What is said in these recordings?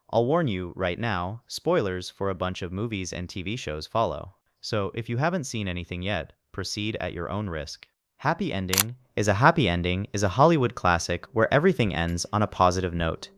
I'll warn you right now, spoilers for a bunch of movies and TV shows follow. So if you haven't seen anything yet, proceed at your own risk. Happy Ending is a Happy Ending is a Hollywood classic where everything ends on a positive note.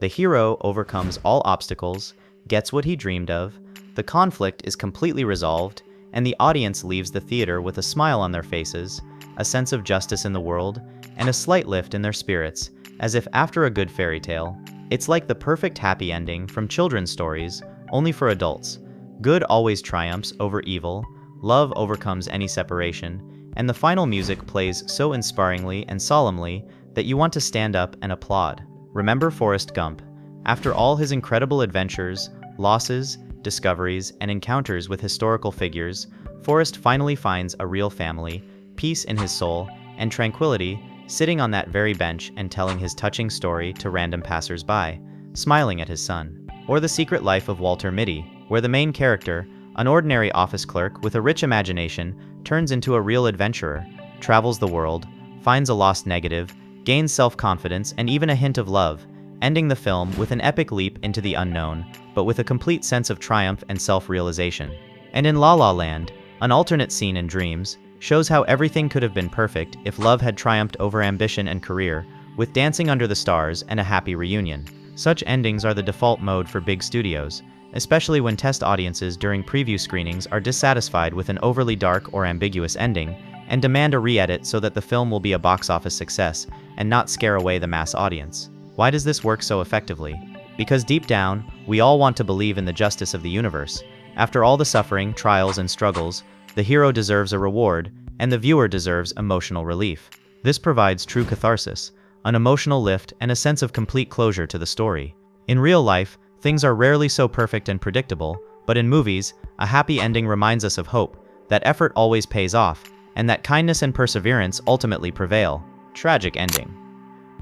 The hero overcomes all obstacles, gets what he dreamed of, the conflict is completely resolved, and the audience leaves the theater with a smile on their faces, a sense of justice in the world, and a slight lift in their spirits, as if after a good fairy tale. It's like the perfect happy ending from children's stories, only for adults. Good always triumphs over evil, love overcomes any separation, and the final music plays so inspiringly and solemnly that you want to stand up and applaud. Remember Forrest Gump. After all his incredible adventures, losses, discoveries, and encounters with historical figures, Forrest finally finds a real family, peace in his soul, and tranquility, sitting on that very bench and telling his touching story to random passers-by, smiling at his son. Or The Secret Life of Walter Mitty, where the main character, an ordinary office clerk with a rich imagination, turns into a real adventurer, travels the world, finds a lost negative, gains self-confidence and even a hint of love, ending the film with an epic leap into the unknown, but with a complete sense of triumph and self-realization. And in La La Land, an alternate scene in Dreams, shows how everything could have been perfect if love had triumphed over ambition and career, with dancing under the stars and a happy reunion. Such endings are the default mode for big studios, especially when test audiences during preview screenings are dissatisfied with an overly dark or ambiguous ending, and demand a re-edit so that the film will be a box office success and not scare away the mass audience. Why does this work so effectively? Because deep down, we all want to believe in the justice of the universe. After all the suffering, trials, and struggles, the hero deserves a reward, and the viewer deserves emotional relief. This provides true catharsis, an emotional lift, and a sense of complete closure to the story. In real life, things are rarely so perfect and predictable, but in movies, a happy ending reminds us of hope, that effort always pays off, and that kindness and perseverance ultimately prevail. Tragic ending.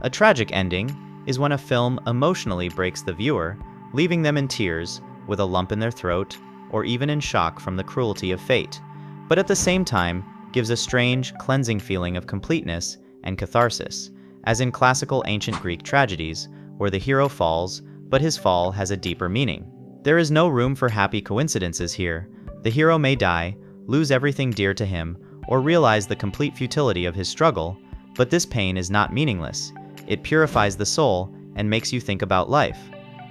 A tragic ending is when a film emotionally breaks the viewer, leaving them in tears, with a lump in their throat, or even in shock from the cruelty of fate, but at the same time gives a strange, cleansing feeling of completeness and catharsis, as in classical ancient Greek tragedies, where the hero falls, but his fall has a deeper meaning. There is no room for happy coincidences here. The hero may die, lose everything dear to him, or realize the complete futility of his struggle, but this pain is not meaningless. It purifies the soul and makes you think about life.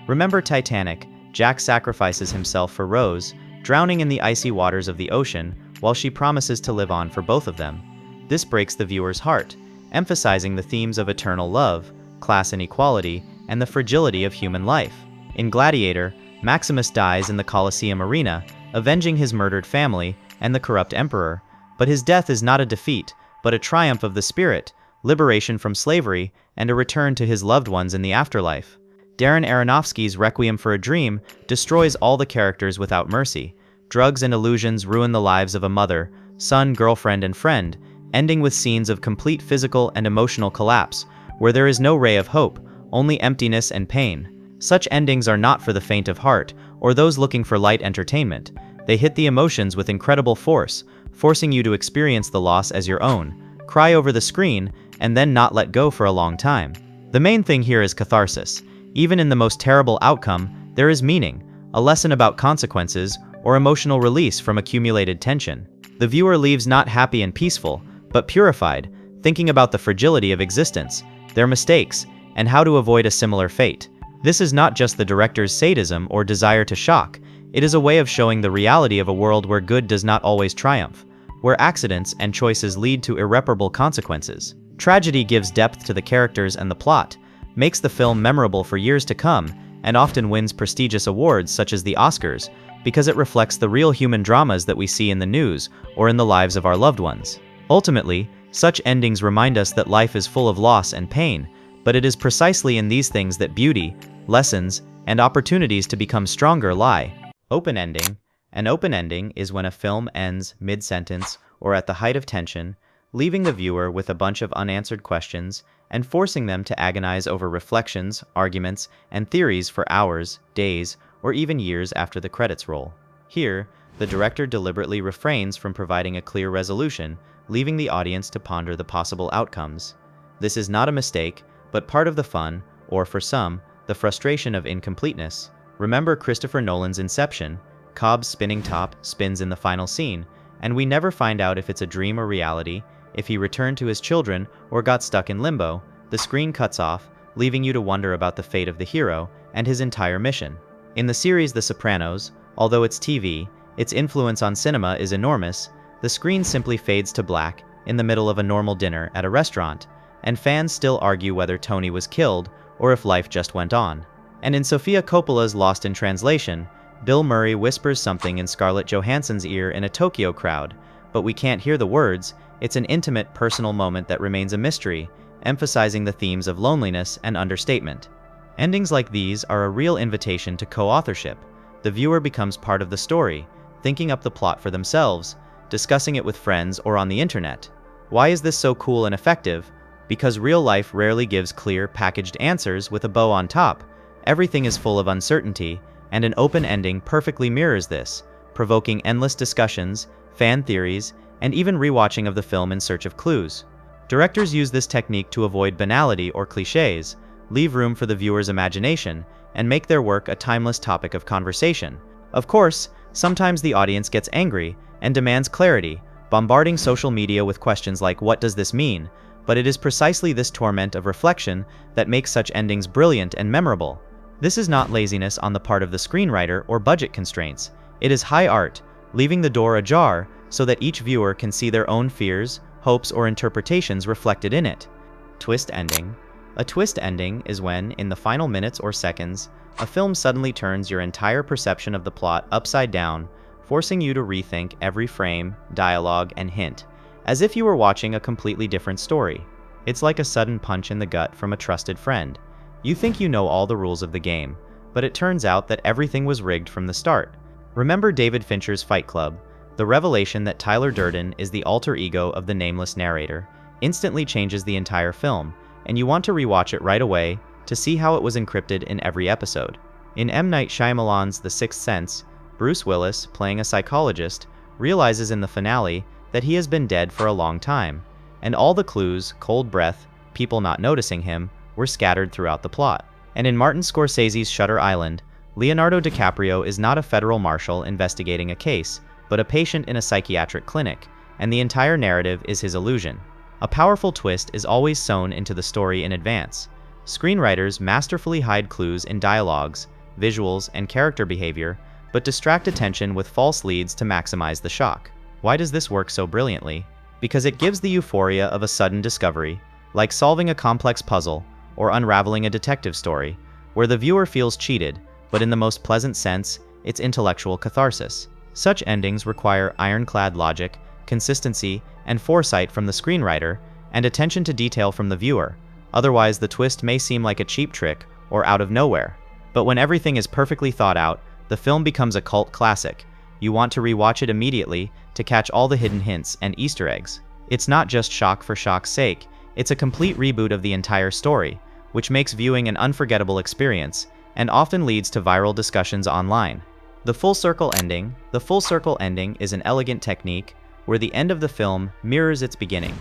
Remember Titanic. Jack sacrifices himself for Rose, drowning in the icy waters of the ocean, while she promises to live on for both of them. This breaks the viewer's heart, emphasizing the themes of eternal love, class inequality, and the fragility of human life. In Gladiator, Maximus dies in the Colosseum arena, avenging his murdered family and the corrupt emperor, but his death is not a defeat, but a triumph of the spirit, liberation from slavery, and a return to his loved ones in the afterlife. Darren Aronofsky's Requiem for a Dream destroys all the characters without mercy. Drugs and illusions ruin the lives of a mother, son, girlfriend, and friend, ending with scenes of complete physical and emotional collapse, where there is no ray of hope, only emptiness and pain. Such endings are not for the faint of heart, or those looking for light entertainment. They hit the emotions with incredible force, forcing you to experience the loss as your own, cry over the screen, and then not let go for a long time. The main thing here is catharsis. Even in the most terrible outcome, there is meaning, a lesson about consequences, or emotional release from accumulated tension. The viewer leaves not happy and peaceful, but purified, thinking about the fragility of existence, their mistakes, and how to avoid a similar fate. This is not just the director's sadism or desire to shock, it is a way of showing the reality of a world where good does not always triumph, where accidents and choices lead to irreparable consequences. Tragedy gives depth to the characters and the plot, makes the film memorable for years to come, and often wins prestigious awards such as the Oscars, because it reflects the real human dramas that we see in the news or in the lives of our loved ones. Ultimately, such endings remind us that life is full of loss and pain, but it is precisely in these things that beauty, lessons, and opportunities to become stronger lie. Open ending. An open ending is when a film ends mid-sentence or at the height of tension, leaving the viewer with a bunch of unanswered questions and forcing them to agonize over reflections, arguments, and theories for hours, days, or even years after the credits roll. Here, the director deliberately refrains from providing a clear resolution, leaving the audience to ponder the possible outcomes. This is not a mistake, but part of the fun, or for some, the frustration of incompleteness. Remember Christopher Nolan's Inception? Cobb's spinning top spins in the final scene, and we never find out if it's a dream or reality, if he returned to his children or got stuck in limbo. The screen cuts off, leaving you to wonder about the fate of the hero and his entire mission. In the series The Sopranos, although it's TV, its influence on cinema is enormous. The screen simply fades to black in the middle of a normal dinner at a restaurant, and fans still argue whether Tony was killed or if life just went on. And in Sofia Coppola's Lost in Translation, Bill Murray whispers something in Scarlett Johansson's ear in a Tokyo crowd, but we can't hear the words. It's an intimate, personal moment that remains a mystery, emphasizing the themes of loneliness and understatement. Endings like these are a real invitation to co-authorship. The viewer becomes part of the story, thinking up the plot for themselves, discussing it with friends or on the internet. Why is this so cool and effective? Because real life rarely gives clear, packaged answers with a bow on top. Everything is full of uncertainty, and an open ending perfectly mirrors this, provoking endless discussions, fan theories, and even rewatching of the film in search of clues. Directors use this technique to avoid banality or cliches, leave room for the viewer's imagination, and make their work a timeless topic of conversation. Of course, sometimes the audience gets angry and demands clarity, bombarding social media with questions like "What does this mean?" But it is precisely this torment of reflection that makes such endings brilliant and memorable. This is not laziness on the part of the screenwriter or budget constraints. It is high art, leaving the door ajar so that each viewer can see their own fears, hopes, or interpretations reflected in it. Twist ending. A twist ending is when, in the final minutes or seconds, a film suddenly turns your entire perception of the plot upside down, forcing you to rethink every frame, dialogue, and hint, as if you were watching a completely different story. It's like a sudden punch in the gut from a trusted friend. You think you know all the rules of the game, but it turns out that everything was rigged from the start. Remember David Fincher's Fight Club? The revelation that Tyler Durden is the alter ego of the nameless narrator instantly changes the entire film, and you want to rewatch it right away to see how it was encrypted in every episode. In M. Night Shyamalan's The Sixth Sense, Bruce Willis, playing a psychologist, realizes in the finale that he has been dead for a long time, and all the clues, cold breath, people not noticing him, were scattered throughout the plot. And in Martin Scorsese's Shutter Island, Leonardo DiCaprio is not a federal marshal investigating a case, but a patient in a psychiatric clinic, and the entire narrative is his illusion. A powerful twist is always sewn into the story in advance. Screenwriters masterfully hide clues in dialogues, visuals, and character behavior, but distract attention with false leads to maximize the shock. Why does this work so brilliantly? Because it gives the euphoria of a sudden discovery, like solving a complex puzzle or unraveling a detective story, where the viewer feels cheated, but in the most pleasant sense, it's intellectual catharsis. Such endings require ironclad logic, consistency, and foresight from the screenwriter, and attention to detail from the viewer. Otherwise, the twist may seem like a cheap trick or out of nowhere. But when everything is perfectly thought out, the film becomes a cult classic. You want to rewatch it immediately to catch all the hidden hints and Easter eggs. It's not just shock for shock's sake, it's a complete reboot of the entire story, which makes viewing an unforgettable experience, and often leads to viral discussions online. The full circle ending. The full circle ending is an elegant technique where the end of the film mirrors its beginning,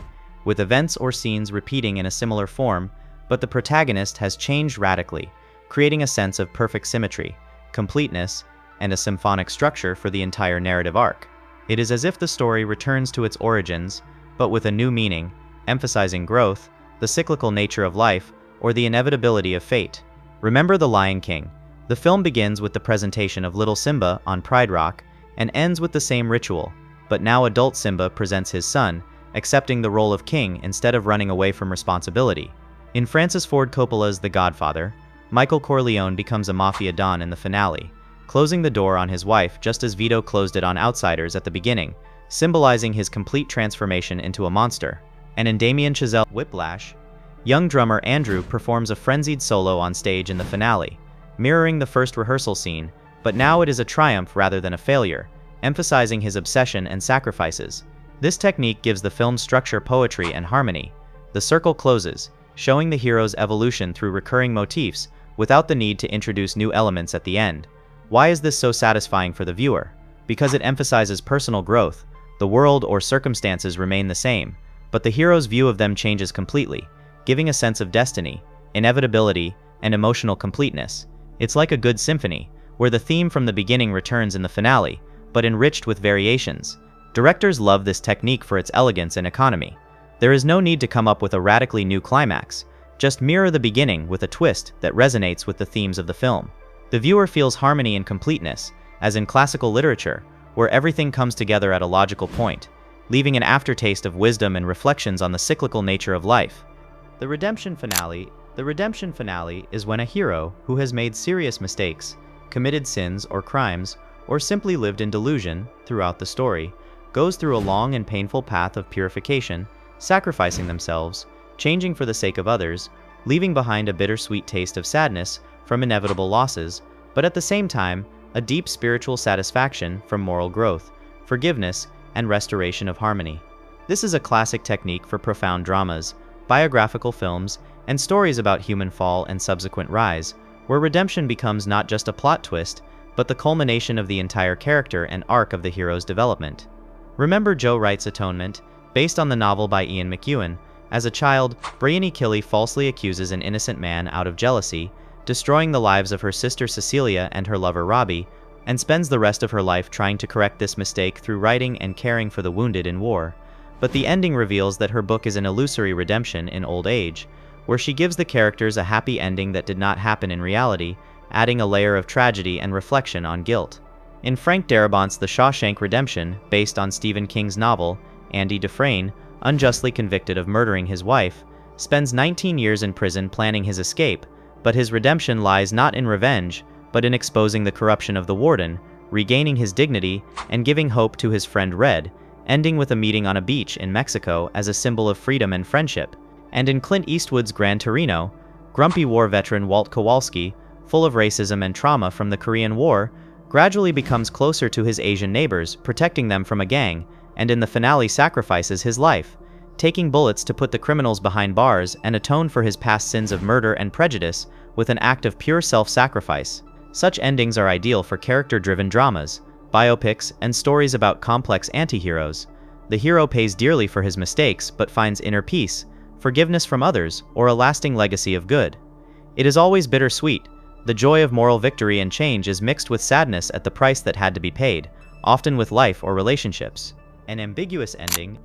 with events or scenes repeating in a similar form, but the protagonist has changed radically, creating a sense of perfect symmetry, completeness, and a symphonic structure for the entire narrative arc. It is as if the story returns to its origins, but with a new meaning, emphasizing growth, the cyclical nature of life, or the inevitability of fate. Remember The Lion King. The film begins with the presentation of little Simba on Pride Rock and ends with the same ritual, but now adult Simba presents his son, accepting the role of king instead of running away from responsibility. In Francis Ford Coppola's The Godfather, Michael Corleone becomes a mafia don in the finale, closing the door on his wife just as Vito closed it on outsiders at the beginning, symbolizing his complete transformation into a monster. And in Damien Chazelle's Whiplash, young drummer Andrew performs a frenzied solo on stage in the finale, mirroring the first rehearsal scene, but now it is a triumph rather than a failure, emphasizing his obsession and sacrifices. This technique gives the film structure, poetry, and harmony. The circle closes, showing the hero's evolution through recurring motifs without the need to introduce new elements at the end. Why is this so satisfying for the viewer? Because it emphasizes personal growth. The world or circumstances remain the same, but the hero's view of them changes completely, giving a sense of destiny, inevitability, and emotional completeness. It's like a good symphony, where the theme from the beginning returns in the finale, but enriched with variations. Directors love this technique for its elegance and economy. There is no need to come up with a radically new climax, just mirror the beginning with a twist that resonates with the themes of the film. The viewer feels harmony and completeness, as in classical literature, where everything comes together at a logical point, leaving an aftertaste of wisdom and reflections on the cyclical nature of life. The redemption finale is when a hero who has made serious mistakes, committed sins or crimes, or simply lived in delusion throughout the story, goes through a long and painful path of purification, sacrificing themselves, changing for the sake of others, leaving behind a bittersweet taste of sadness from inevitable losses, but at the same time, a deep spiritual satisfaction from moral growth, forgiveness, and restoration of harmony. This is a classic technique for profound dramas, biographical films, and stories about human fall and subsequent rise, where redemption becomes not just a plot twist, but the culmination of the entire character and arc of the hero's development. Remember Joe Wright's Atonement, based on the novel by Ian McEwan. As a child, Briony Killy falsely accuses an innocent man out of jealousy, destroying the lives of her sister Cecilia and her lover Robbie, and spends the rest of her life trying to correct this mistake through writing and caring for the wounded in war. But the ending reveals that her book is an illusory redemption in old age, where she gives the characters a happy ending that did not happen in reality, adding a layer of tragedy and reflection on guilt. In Frank Darabont's The Shawshank Redemption, based on Stephen King's novel, Andy Dufresne, unjustly convicted of murdering his wife, spends 19 years in prison planning his escape, but his redemption lies not in revenge, but in exposing the corruption of the warden, regaining his dignity, and giving hope to his friend Red, ending with a meeting on a beach in Mexico as a symbol of freedom and friendship. And in Clint Eastwood's Gran Torino, grumpy war veteran Walt Kowalski, full of racism and trauma from the Korean War, gradually becomes closer to his Asian neighbors, protecting them from a gang, and in the finale sacrifices his life, taking bullets to put the criminals behind bars and atone for his past sins of murder and prejudice with an act of pure self-sacrifice. Such endings are ideal for character-driven dramas, biopics, and stories about complex anti-heroes. The hero pays dearly for his mistakes but finds inner peace, forgiveness from others, or a lasting legacy of good. It is always bittersweet. The joy of moral victory and change is mixed with sadness at the price that had to be paid, often with life or relationships. An ambiguous ending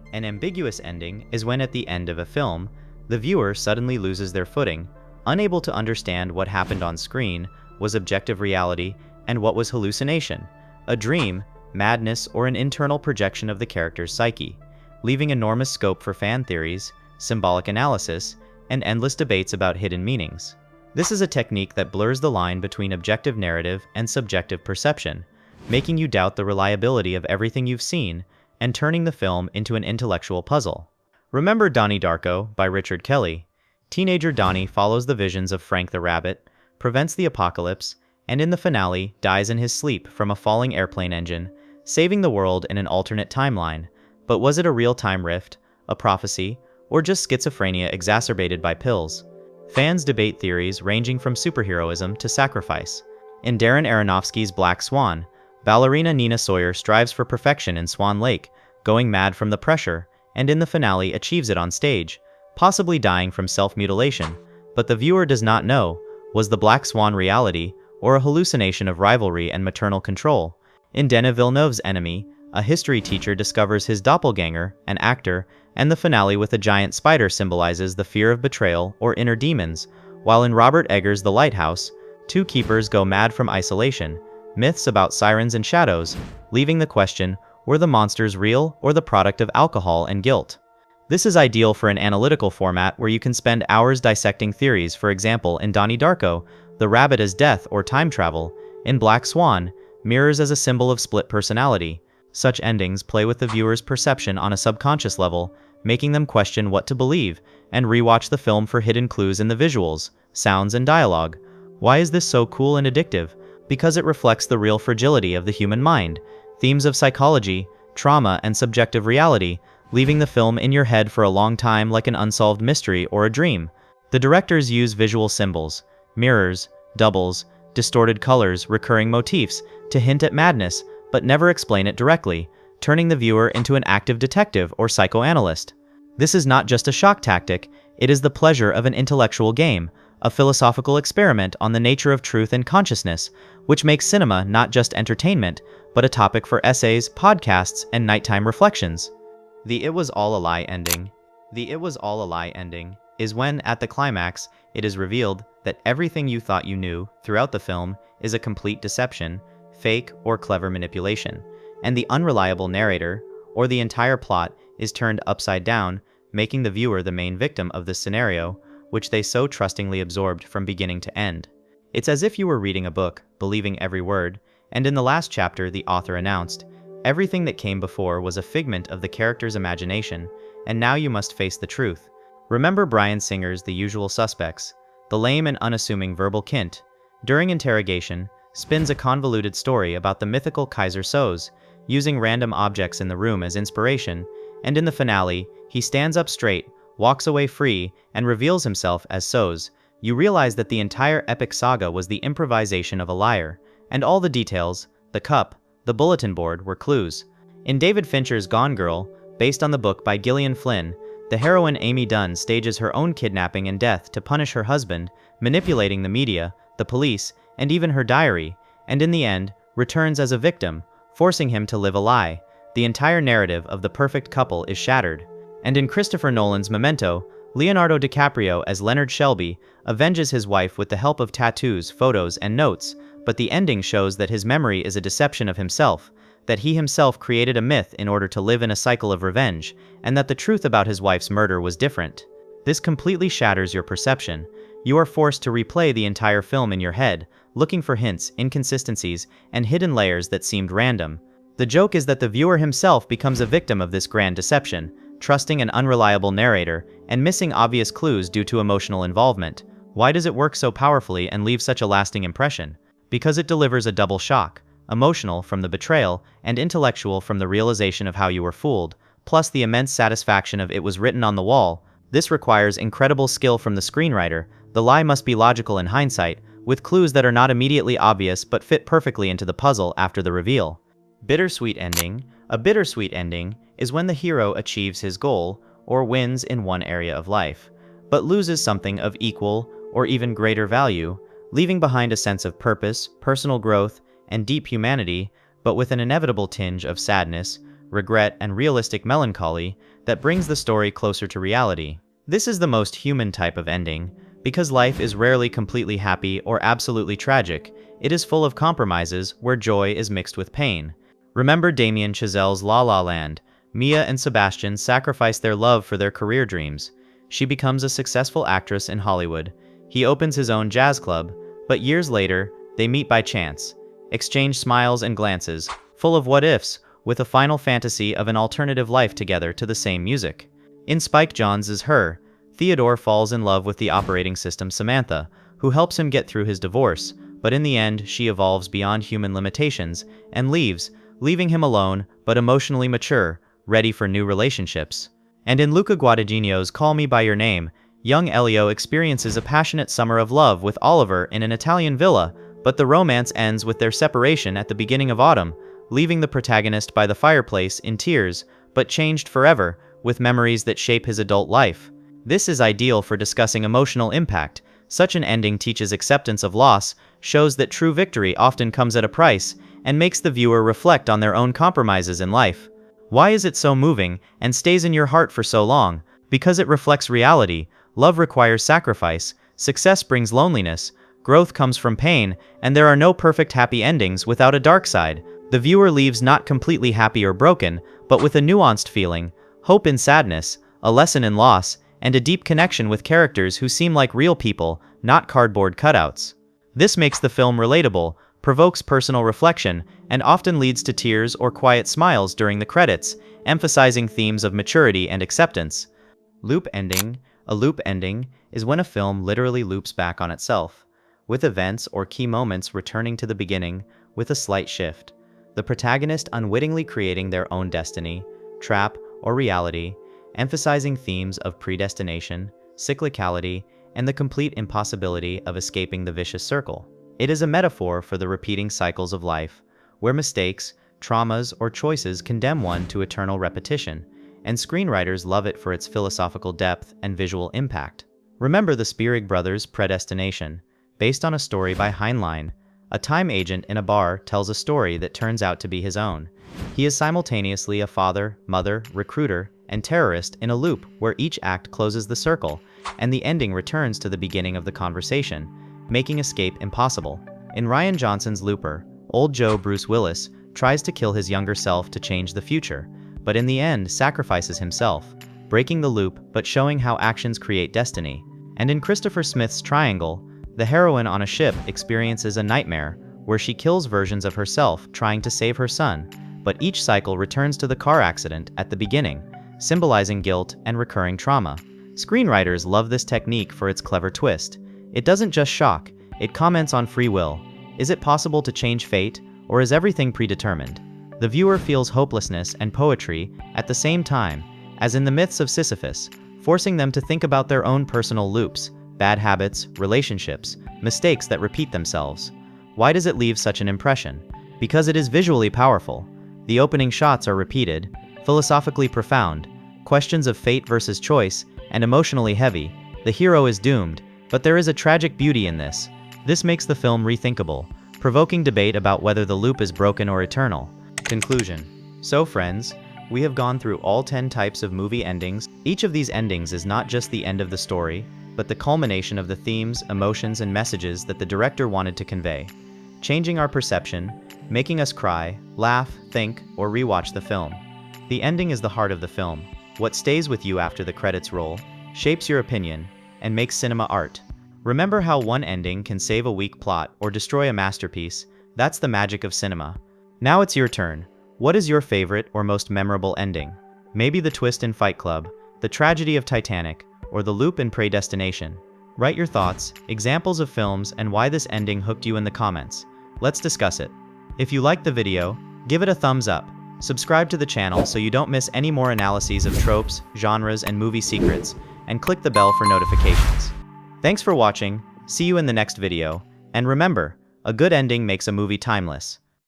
is when at the end of a film, the viewer suddenly loses their footing, unable to understand what happened on screen was objective reality and what was hallucination, a dream, madness, or an internal projection of the character's psyche, leaving enormous scope for fan theories, symbolic analysis, and endless debates about hidden meanings. This is a technique that blurs the line between objective narrative and subjective perception, making you doubt the reliability of everything you've seen and turning the film into an intellectual puzzle. Remember Donnie Darko by Richard Kelly. Teenager Donnie follows the visions of Frank the Rabbit, prevents the apocalypse, and in the finale dies in his sleep from a falling airplane engine, saving the world in an alternate timeline. But was it a real-time rift, a prophecy, or just schizophrenia exacerbated by pills? Fans debate theories ranging from superheroism to sacrifice. In Darren Aronofsky's Black Swan, ballerina Nina Sawyer strives for perfection in Swan Lake, going mad from the pressure, and in the finale achieves it on stage, possibly dying from self-mutilation, but the viewer does not know, was the Black Swan reality, or a hallucination of rivalry and maternal control? In Denis Villeneuve's Enemy, a history teacher discovers his doppelganger, an actor, and the finale with a giant spider symbolizes the fear of betrayal or inner demons, while in Robert Eggers' The Lighthouse, two keepers go mad from isolation, myths about sirens and shadows, leaving the question, were the monsters real or the product of alcohol and guilt? This is ideal for an analytical format where you can spend hours dissecting theories. For example, in Donnie Darko, the rabbit as death or time travel. In Black Swan, mirrors as a symbol of split personality. Such endings play with the viewer's perception on a subconscious level, making them question what to believe, and rewatch the film for hidden clues in the visuals, sounds, and dialogue. Why is this so cool and addictive? Because it reflects the real fragility of the human mind, themes of psychology, trauma, and subjective reality, leaving the film in your head for a long time like an unsolved mystery or a dream. The directors use visual symbols, mirrors, doubles, distorted colors, recurring motifs, to hint at madness, but never explain it directly, turning the viewer into an active detective or psychoanalyst. This is not just a shock tactic, it is the pleasure of an intellectual game, a philosophical experiment on the nature of truth and consciousness, which makes cinema not just entertainment, but a topic for essays, podcasts, and nighttime reflections. The "it was all a lie" ending. The "it was all a lie" ending is when, at the climax, it is revealed that everything you thought you knew throughout the film is a complete deception, fake, or clever manipulation, and the unreliable narrator, or the entire plot, is turned upside down, making the viewer the main victim of this scenario, which they so trustingly absorbed from beginning to end. It's as if you were reading a book, believing every word, and in the last chapter the author announced, "Everything that came before was a figment of the character's imagination, and now you must face the truth." Remember Bryan Singer's The Usual Suspects? The lame and unassuming verbal Kint, during interrogation, spins a convoluted story about the mythical Kaiser Soze, using random objects in the room as inspiration, and in the finale, he stands up straight, walks away free, and reveals himself as Soze. You realize that the entire epic saga was the improvisation of a liar, and all the details, the cup, the bulletin board, were clues. In David Fincher's Gone Girl, based on the book by Gillian Flynn, the heroine Amy Dunn stages her own kidnapping and death to punish her husband, manipulating the media, the police, and even her diary, and in the end, returns as a victim, forcing him to live a lie. The entire narrative of the perfect couple is shattered. And in Christopher Nolan's Memento, Leonardo DiCaprio as Leonard Shelby avenges his wife with the help of tattoos, photos, and notes, but the ending shows that his memory is a deception of himself, that he himself created a myth in order to live in a cycle of revenge, and that the truth about his wife's murder was different. This completely shatters your perception. You are forced to replay the entire film in your head, looking for hints, inconsistencies, and hidden layers that seemed random. The joke is that the viewer himself becomes a victim of this grand deception, trusting an unreliable narrator and missing obvious clues due to emotional involvement. Why does it work so powerfully and leave such a lasting impression? Because it delivers a double shock, emotional from the betrayal and intellectual from the realization of how you were fooled, plus the immense satisfaction of "it was written on the wall." This requires incredible skill from the screenwriter. The lie must be logical in hindsight, with clues that are not immediately obvious but fit perfectly into the puzzle after the reveal. Bittersweet ending. A bittersweet ending is when the hero achieves his goal, or wins in one area of life, but loses something of equal or even greater value, leaving behind a sense of purpose, personal growth, and deep humanity, but with an inevitable tinge of sadness, regret, and realistic melancholy that brings the story closer to reality. This is the most human type of ending, because life is rarely completely happy or absolutely tragic. It is full of compromises where joy is mixed with pain. Remember Damien Chazelle's La La Land. Mia and Sebastian sacrifice their love for their career dreams. She becomes a successful actress in Hollywood. He opens his own jazz club, but years later, they meet by chance, exchange smiles and glances, full of what-ifs, with a final fantasy of an alternative life together to the same music. In Spike Jonze's Her, Theodore falls in love with the operating system Samantha, who helps him get through his divorce, but in the end she evolves beyond human limitations and leaves, leaving him alone but emotionally mature, ready for new relationships. And in Luca Guadagnino's Call Me by Your Name, young Elio experiences a passionate summer of love with Oliver in an Italian villa, but the romance ends with their separation at the beginning of autumn, leaving the protagonist by the fireplace in tears, but changed forever, with memories that shape his adult life. This is ideal for discussing emotional impact. Such an ending teaches acceptance of loss, shows that true victory often comes at a price, and makes the viewer reflect on their own compromises in life. Why is it so moving and stays in your heart for so long? Because it reflects reality. Love requires sacrifice, success brings loneliness, growth comes from pain, and there are no perfect happy endings without a dark side. The viewer leaves not completely happy or broken, but with a nuanced feeling, hope in sadness, a lesson in loss, and a deep connection with characters who seem like real people, not cardboard cutouts. This makes the film relatable, provokes personal reflection, and often leads to tears or quiet smiles during the credits, emphasizing themes of maturity and acceptance. Loop ending. A loop ending is when a film literally loops back on itself, with events or key moments returning to the beginning with a slight shift. The protagonist unwittingly creating their own destiny, trap, or reality, emphasizing themes of predestination, cyclicality, and the complete impossibility of escaping the vicious circle. It is a metaphor for the repeating cycles of life, where mistakes, traumas, or choices condemn one to eternal repetition, and screenwriters love it for its philosophical depth and visual impact. Remember the Spierig brothers' Predestination, based on a story by Heinlein. A time agent in a bar tells a story that turns out to be his own. He is simultaneously a father, mother, recruiter, and terrorist in a loop where each act closes the circle, and the ending returns to the beginning of the conversation, making escape impossible. In Rian Johnson's Looper, old Joe Bruce Willis tries to kill his younger self to change the future, but in the end sacrifices himself, breaking the loop but showing how actions create destiny. And in Christopher Smith's Triangle, the heroine on a ship experiences a nightmare where she kills versions of herself trying to save her son, but each cycle returns to the car accident at the beginning, symbolizing guilt and recurring trauma. Screenwriters love this technique for its clever twist. It doesn't just shock, it comments on free will. Is it possible to change fate, or is everything predetermined? The viewer feels hopelessness and poetry at the same time, as in the myths of Sisyphus, forcing them to think about their own personal loops, bad habits, relationships, mistakes that repeat themselves. Why does it leave such an impression? Because it is visually powerful. The opening shots are repeated, philosophically profound, questions of fate versus choice, and emotionally heavy. The hero is doomed, but there is a tragic beauty in this. This makes the film rethinkable, provoking debate about whether the loop is broken or eternal. Conclusion. So friends, we have gone through all 10 types of movie endings. Each of these endings is not just the end of the story, but the culmination of the themes, emotions, and messages that the director wanted to convey, changing our perception, making us cry, laugh, think, or rewatch the film. The ending is the heart of the film. What stays with you after the credits roll, shapes your opinion, and makes cinema art. Remember how one ending can save a weak plot or destroy a masterpiece? That's the magic of cinema. Now it's your turn. What is your favorite or most memorable ending? Maybe the twist in Fight Club, the tragedy of Titanic, or the loop in Predestination. Write your thoughts, examples of films, and why this ending hooked you in the comments. Let's discuss it. If you liked the video, give it a thumbs up. Subscribe to the channel so you don't miss any more analyses of tropes, genres, and movie secrets, and click the bell for notifications. Thanks for watching, see you in the next video, and remember, a good ending makes a movie timeless.